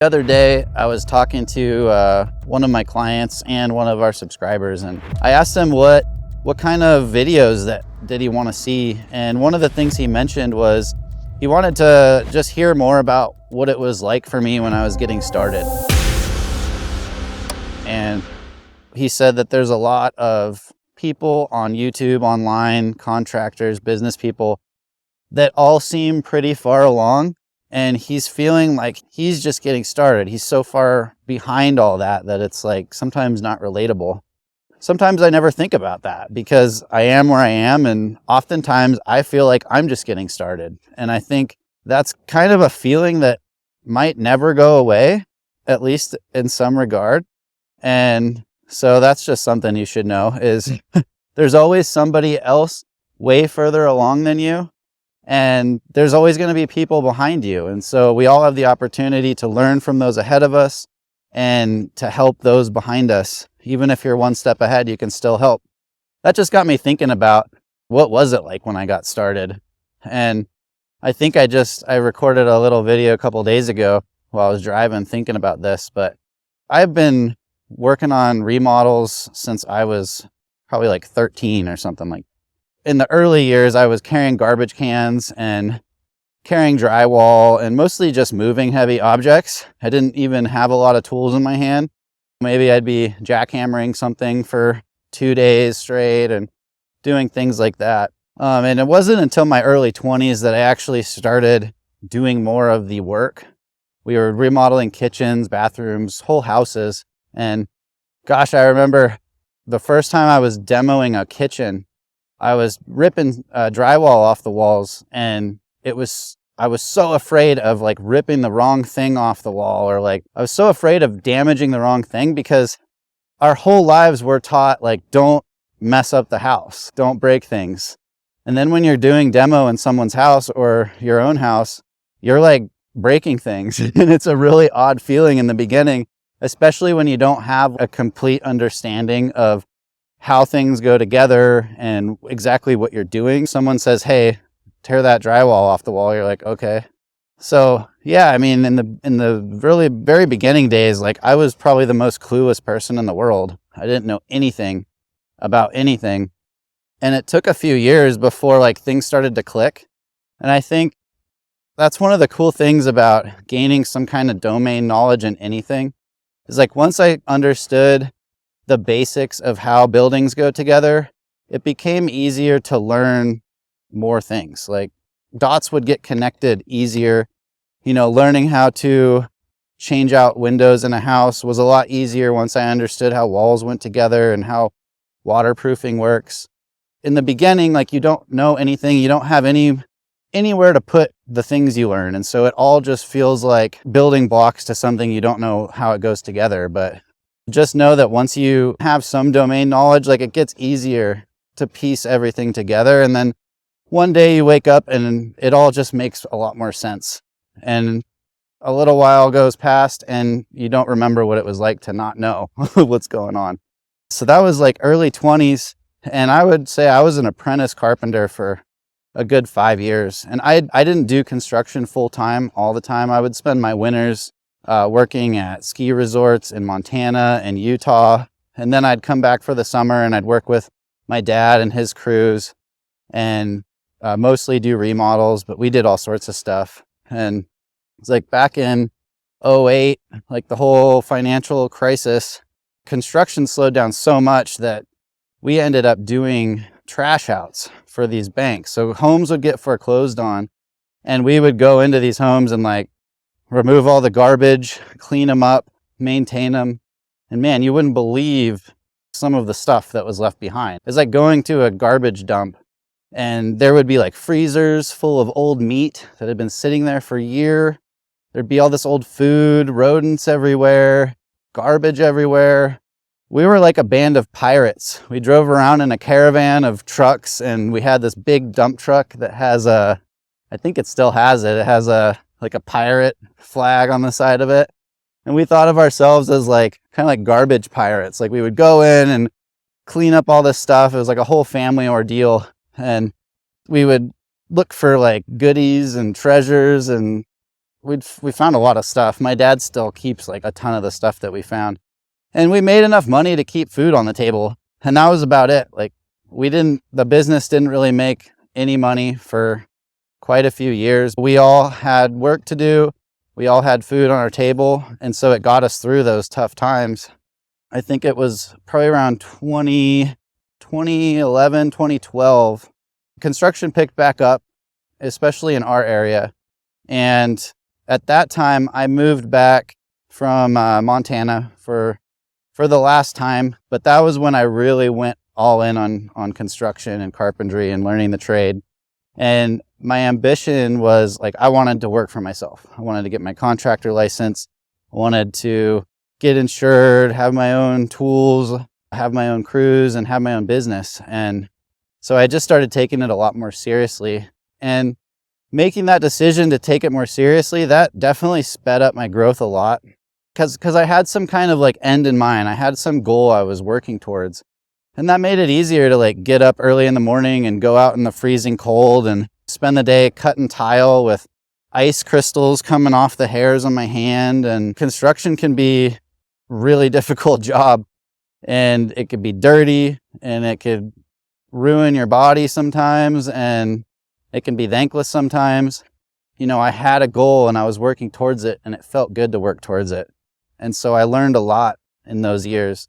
The other day, I was talking to one of my clients and one of our subscribers, and I asked him what kind of videos did he want to see. And one of the things he mentioned was he wanted to just hear more about what it was like for me when I was getting started. And he said that there's a lot of people on YouTube, online, contractors, business people that all seem pretty far along. And he's feeling like he's just getting started. He's so far behind all that it's like sometimes not relatable. Sometimes I never think about that because I am where I am, and oftentimes I feel like I'm just getting started. And I think that's kind of a feeling that might never go away, at least in some regard. And so that's just something you should know is there's always somebody else way further along than you. And there's always going to be people behind you. And so we all have the opportunity to learn from those ahead of us and to help those behind us. Even if you're one step ahead, you can still help. That just got me thinking about what was it like when I got started. And I think I recorded a little video a couple days ago while I was driving thinking about this, but I've been working on remodels since I was probably like 13 or something like that. In the early years, I was carrying garbage cans and carrying drywall and mostly just moving heavy objects. I didn't even have a lot of tools in my hand. Maybe I'd be jackhammering something for 2 days straight and doing things like that. And it wasn't until my early 20s that I actually started doing more of the work. We were remodeling kitchens, bathrooms, whole houses. And gosh, I remember the first time I was demoing a kitchen, I was ripping drywall off the walls, and I was so afraid of like ripping the wrong thing off the wall, or like I was so afraid of damaging the wrong thing because our whole lives we're taught like don't mess up the house, don't break things. And then when you're doing demo in someone's house or your own house, you're like breaking things. And it's a really odd feeling in the beginning, especially when you don't have a complete understanding of how things go together and exactly what you're doing. Someone says, hey, tear that drywall off the wall. You're like, okay. So yeah, I mean, in the really very beginning days, like I was probably the most clueless person in the world. I didn't know anything about anything. And it took a few years before like things started to click. And I think that's one of the cool things about gaining some kind of domain knowledge in anything is like once I understood the basics of how buildings go together, it became easier to learn more things. Like dots would get connected easier. Learning how to change out windows in a house was a lot easier once I understood how walls went together and how waterproofing works. In the beginning, like you don't know anything, you don't have anywhere to put the things you learn. And so it all just feels like building blocks to something you don't know how it goes together. But just know that once you have some domain knowledge, like it gets easier to piece everything together. And then one day you wake up and it all just makes a lot more sense. And a little while goes past and you don't remember what it was like to not know what's going on. So that was like early 20s. And I would say I was an apprentice carpenter for a good 5 years. And I didn't do construction full time all the time. I would spend my winters working at ski resorts in Montana and Utah. And then I'd come back for the summer and I'd work with my dad and his crews and mostly do remodels, but we did all sorts of stuff. And it's like back in 2008, like the whole financial crisis, construction slowed down so much that we ended up doing trash outs for these banks. So homes would get foreclosed on and we would go into these homes and like remove all the garbage, clean them up, maintain them. And man, you wouldn't believe some of the stuff that was left behind. It's like going to a garbage dump and there would be like freezers full of old meat that had been sitting there for a year. There'd be all this old food, rodents everywhere, garbage everywhere. We were like a band of pirates. We drove around in a caravan of trucks and we had this big dump truck that has I think it still has it. It has like a pirate flag on the side of it. And we thought of ourselves as like kind of like garbage pirates. Like we would go in and clean up all this stuff. It was like a whole family ordeal. And we would look for like goodies and treasures and we found a lot of stuff. My dad still keeps like a ton of the stuff that we found. And we made enough money to keep food on the table. And that was about it. Like the business didn't really make any money for quite a few years. We all had work to do. We all had food on our table. And so it got us through those tough times. I think it was probably around 2011, 2012. Construction picked back up, especially in our area. And at that time, I moved back from Montana for the last time. But that was when I really went all in on construction and carpentry and learning the trade. And my ambition was like, I wanted to work for myself. I wanted to get my contractor license. I wanted to get insured, have my own tools, have my own crews, and have my own business. And so I just started taking it a lot more seriously. And making that decision to take it more seriously, that definitely sped up my growth a lot. Because I had some kind of like end in mind. I had some goal I was working towards. And that made it easier to like get up early in the morning and go out in the freezing cold and spend the day cutting tile with ice crystals coming off the hairs on my hand. And construction can be really difficult job, and it could be dirty, and it could ruin your body sometimes, and it can be thankless sometimes. You know, I had a goal and I was working towards it, and it felt good to work towards it. And so I learned a lot in those years.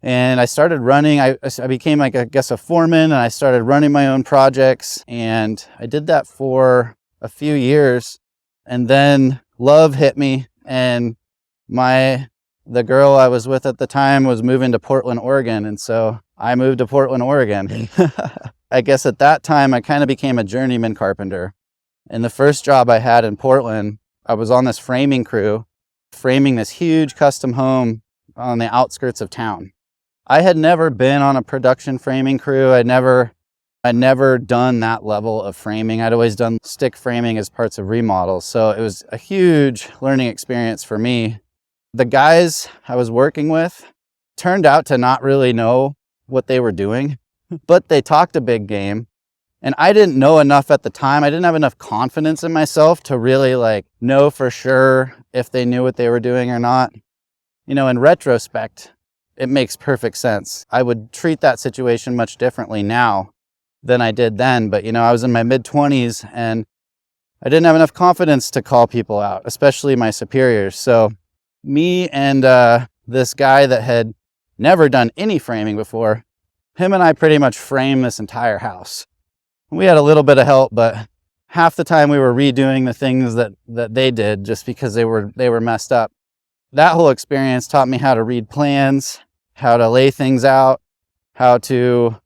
And I started running, I became like, I guess, a foreman, and I started running my own projects. And I did that for a few years. And then love hit me, and the girl I was with at the time was moving to Portland, Oregon. And so I moved to Portland, Oregon. I guess at that time, I kind of became a journeyman carpenter. And the first job I had in Portland, I was on this framing crew, framing this huge custom home on the outskirts of town. I had never been on a production framing crew. I'd never done that level of framing. I'd always done stick framing as parts of remodels. So it was a huge learning experience for me. The guys I was working with turned out to not really know what they were doing, but they talked a big game. And I didn't know enough at the time. I didn't have enough confidence in myself to really like know for sure if they knew what they were doing or not. You know, in retrospect, it makes perfect sense. I would treat that situation much differently now than I did then. But, you know, I was in my mid-20s and I didn't have enough confidence to call people out, especially my superiors. So me and this guy that had never done any framing before, him and I pretty much framed this entire house. We had a little bit of help, but half the time we were redoing the things that they did just because they were messed up. That whole experience taught me how to read plans, how to lay things out, how to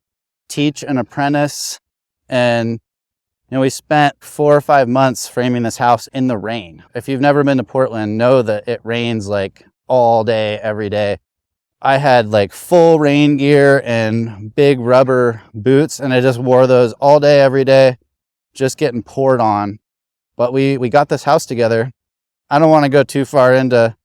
teach an apprentice. And you know, we spent 4 or 5 months framing this house in the rain. If you've never been to Portland, know that it rains like all day, every day. I had like full rain gear and big rubber boots, and I just wore those all day, every day, just getting poured on. But we got this house together. I don't want to go too far into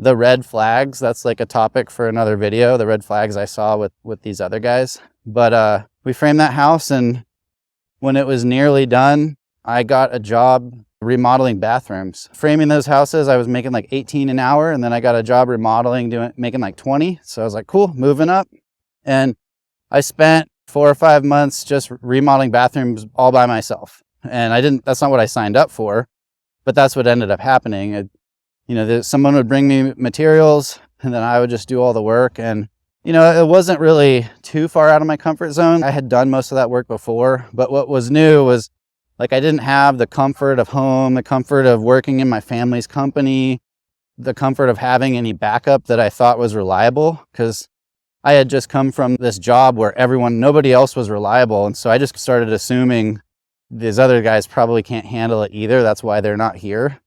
the red flags. That's like a topic for another video, the red flags I saw with these other guys. But we framed that house, and when it was nearly done, I got a job remodeling bathrooms. Framing those houses, I was making like 18 an hour, and then I got a job remodeling, making like 20. So I was like, cool, moving up. And I spent 4 or 5 months just remodeling bathrooms all by myself. And that's not what I signed up for, but that's what ended up happening. Someone would bring me materials, and then I would just do all the work. And you know, it wasn't really too far out of my comfort zone. I had done most of that work before, but what was new was like I didn't have the comfort of home, the comfort of working in my family's company, the comfort of having any backup that I thought was reliable, because I had just come from this job where nobody else was reliable. And so I just started assuming these other guys probably can't handle it either. That's why they're not here.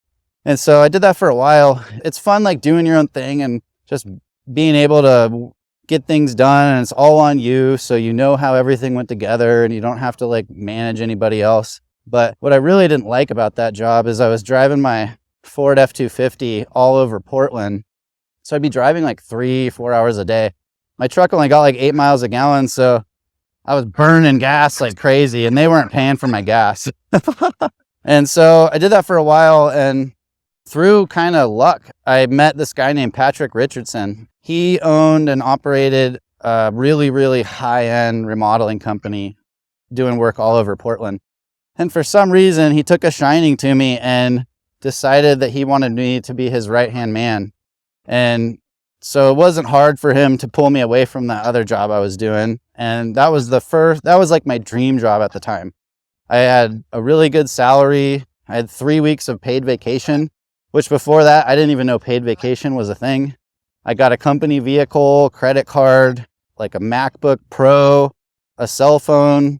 And so I did that for a while. It's fun, like doing your own thing and just being able to get things done, and it's all on you, so you know how everything went together and you don't have to like manage anybody else. But what I really didn't like about that job is I was driving my Ford F-250 all over Portland. So I'd be driving like 3-4 hours a day. My truck only got like 8 miles a gallon, so I was burning gas like crazy, and they weren't paying for my gas. And so I did that for a while, and through kind of luck, I met this guy named Patrick Richardson. He owned and operated a really, really high-end remodeling company doing work all over Portland. And for some reason, he took a shining to me and decided that he wanted me to be his right-hand man. And so it wasn't hard for him to pull me away from that other job I was doing. And that was like my dream job at the time. I had a really good salary. I had 3 weeks of paid vacation, which before that, I didn't even know paid vacation was a thing. I got a company vehicle, credit card, like a MacBook Pro, a cell phone.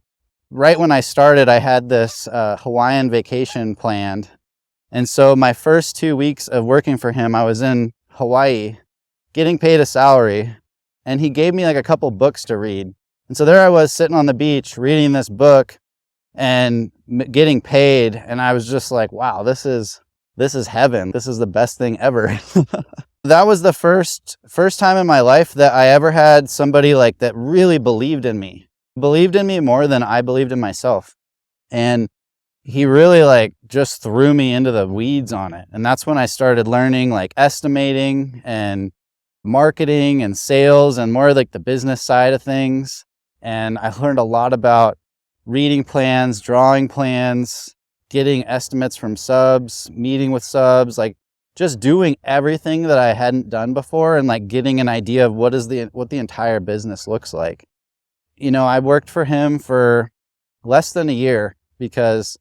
Right when I started, I had this Hawaiian vacation planned. And so my first 2 weeks of working for him, I was in Hawaii getting paid a salary, and he gave me like a couple books to read. And so there I was sitting on the beach reading this book and getting paid. And I was just like, wow, this is heaven. This is the best thing ever. That was the first time in my life that I ever had somebody like that really believed in me more than I believed in myself. And he really like just threw me into the weeds on it. And that's when I started learning like estimating and marketing and sales and more like the business side of things. And I learned a lot about reading plans, drawing plans, getting estimates from subs, meeting with subs, like just doing everything that I hadn't done before and like getting an idea of what the entire business looks like. You know, I worked for him for less than a year because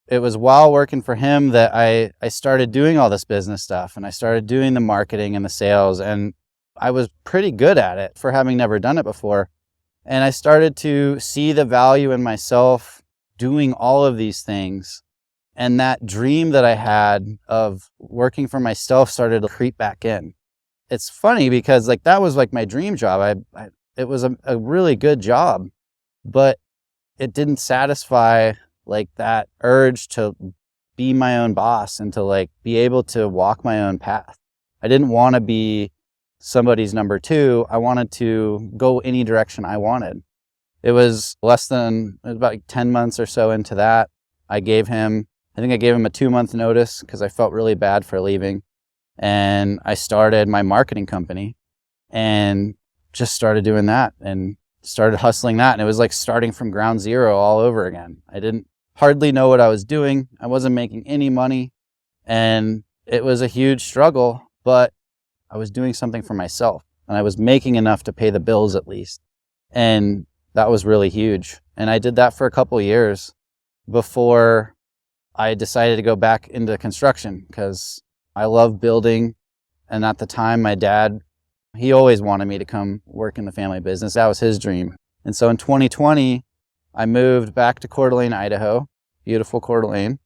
it was while working for him that I started doing all this business stuff, and I started doing the marketing and the sales, and I was pretty good at it for having never done it before. And I started to see the value in myself doing all of these things. And that dream that I had of working for myself started to creep back in. It's funny because like that was like my dream job. It was a really good job, but it didn't satisfy like that urge to be my own boss and to like be able to walk my own path. I didn't want to be somebody's number two. I wanted to go any direction I wanted. It was about 10 months or so into that. I gave him a 2-month notice because I felt really bad for leaving. And I started my marketing company and just started doing that and started hustling that. And it was like starting from ground zero all over again. I didn't hardly know what I was doing. I wasn't making any money. And it was a huge struggle, but I was doing something for myself and I was making enough to pay the bills at least. And that was really huge. And I did that for a couple of years before I decided to go back into construction because I love building. And at the time, my dad, he always wanted me to come work in the family business. That was his dream. And so in 2020, I moved back to Coeur d'Alene, Idaho, beautiful Coeur d'Alene,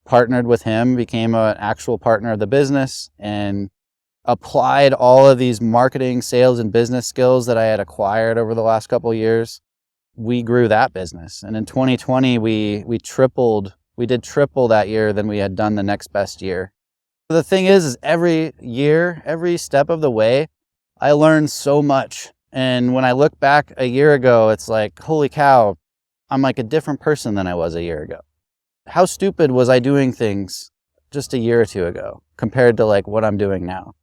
partnered with him, became an actual partner of the business, and applied all of these marketing, sales, and business skills that I had acquired over the last couple of years. We grew that business. And in 2020, we did triple that year than we had done the next best year. The thing is every year, every step of the way, I learned so much. And when I look back a year ago, it's like, holy cow, I'm like a different person than I was a year ago. How stupid was I doing things just a year or two ago compared to like what I'm doing now?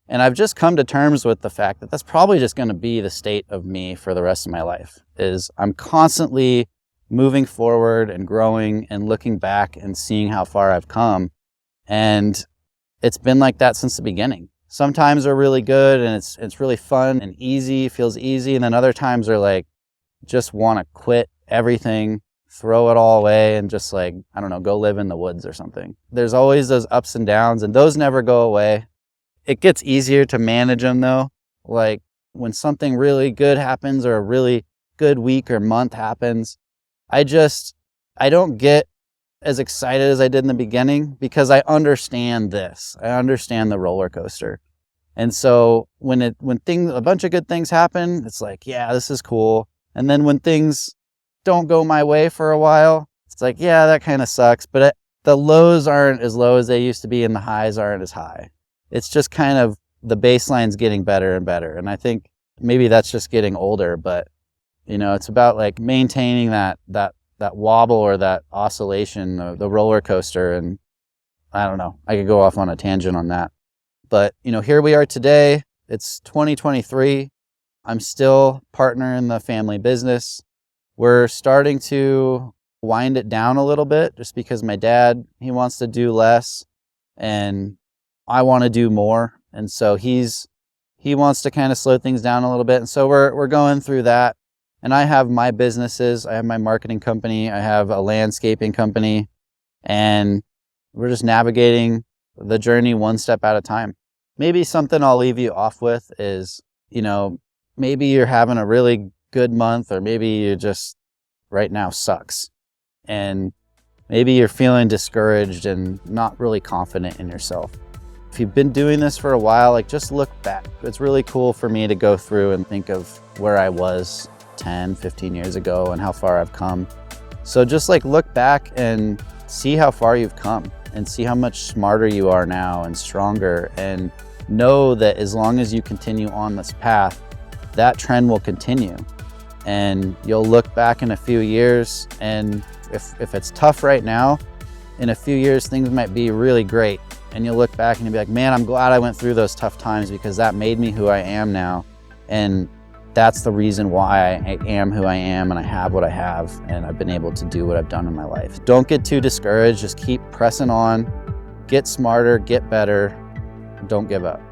And I've just come to terms with the fact that that's probably just going to be the state of me for the rest of my life, is I'm constantly moving forward and growing and looking back and seeing how far I've come. And it's been like that since the beginning. Sometimes are really good and it's really fun and easy, feels easy. And then other times are like, just want to quit everything, throw it all away and just like, I don't know, go live in the woods or something. There's always those ups and downs and those never go away. It gets easier to manage them though. Like when something really good happens or a really good week or month happens, I don't get as excited as I did in the beginning because I understand this. I understand the roller coaster. And so when a bunch of good things happen, it's like, yeah, this is cool. And then when things don't go my way for a while, it's like, yeah, that kind of sucks. But the lows aren't as low as they used to be and the highs aren't as high. It's just kind of the baseline's getting better and better. And I think maybe that's just getting older, but you know, it's about like maintaining that wobble or that oscillation, the roller coaster. And I don't know. I could go off on a tangent on that. But, here we are today. It's 2023. I'm still partner in the family business. We're starting to wind it down a little bit just because my dad, he wants to do less and I want to do more. And so he wants to kind of slow things down a little bit. And so we're going through that. And I have my businesses. I have my marketing company. I have a landscaping company. And we're just navigating the journey one step at a time. Maybe something I'll leave you off with is, maybe you're having a really good month, or maybe you just right now sucks. And maybe you're feeling discouraged and not really confident in yourself. If you've been doing this for a while, just look back. It's really cool for me to go through and think of where I was 10, 15 years ago and how far I've come. So just look back and see how far you've come and see how much smarter you are now and stronger, and know that as long as you continue on this path, that trend will continue. And you'll look back in a few years, and if it's tough right now, in a few years things might be really great. And you'll look back and you'll be like, man, I'm glad I went through those tough times because that made me who I am now. And that's the reason why I am who I am and I have what I have and I've been able to do what I've done in my life. Don't get too discouraged. Just keep pressing on, get smarter, get better. Don't give up.